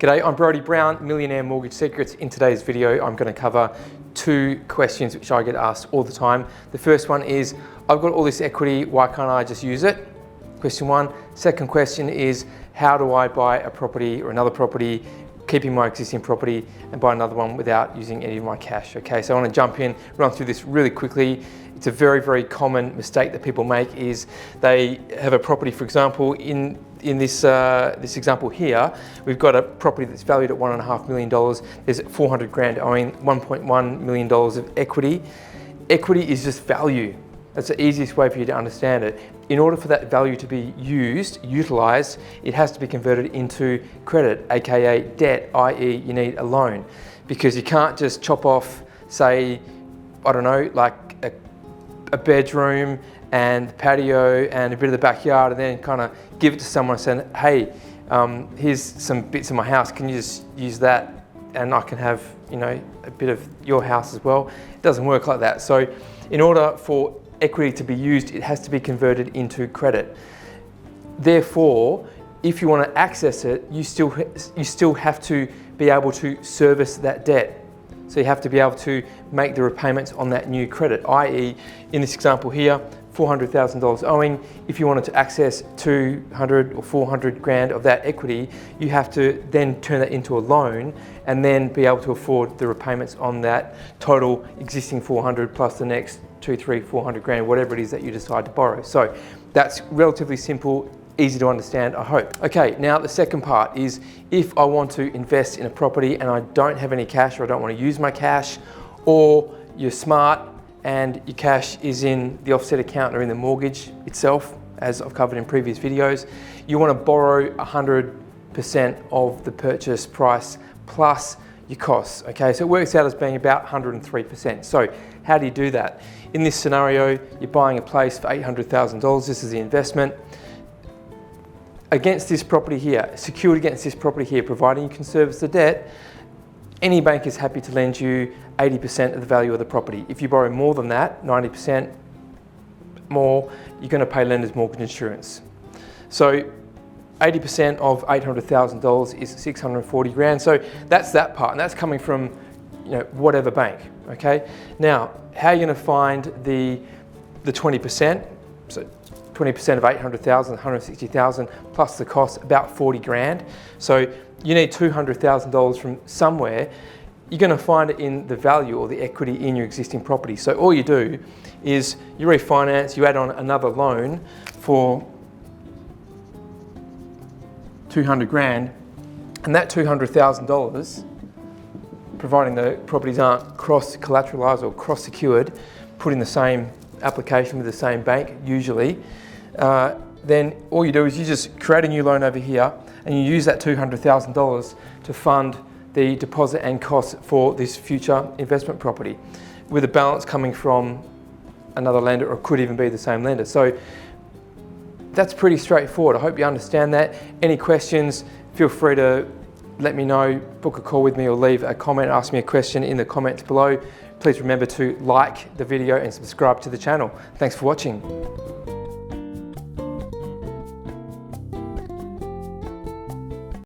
G'day, I'm Brodie Brown, Millionaire Mortgage Secrets. In today's video, I'm going to cover two questions which I get asked all the time. The first one is, I've got all this equity, why can't I just use it? Question one. Second question is, how do I buy a property or another property, keeping my existing property, and buy another one without using any of my cash? Okay, so I want to jump in, run through this really quickly. It's a very, very common mistake that people make is they have a property, for example, in this example here, we've got a property that's valued at $1.5 million. There's 400 grand owing, $1.1 million of equity. Equity is just value. That's the easiest way for you to understand it. In order for that value to be utilized, it has to be converted into credit, AKA debt, i.e. you need a loan. Because you can't just chop off, say, I don't know, like a bedroom and patio and a bit of the backyard, and then kind of give it to someone saying, hey, here's some bits of my house, can you just use that and I can have, you know, a bit of your house as well. It doesn't work like that. So in order for equity to be used, it has to be converted into credit. Therefore, if you want to access it, you still have to be able to service that debt. So you have to be able to make the repayments on that new credit, i.e. in this example here, $400,000 owing. If you wanted to access 200 or 400 grand of that equity, you have to then turn that into a loan and then be able to afford the repayments on that total existing 400 plus the next 200, 300, 400 grand, whatever it is that you decide to borrow. So that's relatively simple, easy to understand, I hope. Okay, now the second part is if I want to invest in a property and I don't have any cash, or I don't want to use my cash, or you're smart and your cash is in the offset account or in the mortgage itself, as I've covered in previous videos, you want to borrow 100% of the purchase price plus your costs. Okay, so it works out as being about 103%. So how do you do that? In this scenario, you're buying a place for $800,000. This is the investment. Against this property here, secured against this property here, providing you can service the debt, any bank is happy to lend you 80% of the value of the property. If you borrow more than that, 90% more, you're going to pay lender's mortgage insurance. So 80% of $800,000 is 640 grand. So that's that part, and that's coming from, you know, whatever bank. Okay. Now, how are you going to find the 20%? So 20% of 800,000, 160,000 plus the cost, about 40 grand. So you need $200,000 from somewhere. You're going to find it in the value or the equity in your existing property. So all you do is you refinance, you add on another loan for 200 grand, and that $200,000, providing the properties aren't cross-collateralized or cross-secured, put in the same application with the same bank usually, then all you do is you just create a new loan over here and you use that $200,000 to fund the deposit and costs for this future investment property, with a balance coming from another lender, or could even be the same lender. So that's pretty straightforward. I hope you understand that. Any questions, feel free to let me know, book a call with me, or leave a comment, ask me a question in the comments below. Please remember to like the video and subscribe to the channel. Thanks for watching.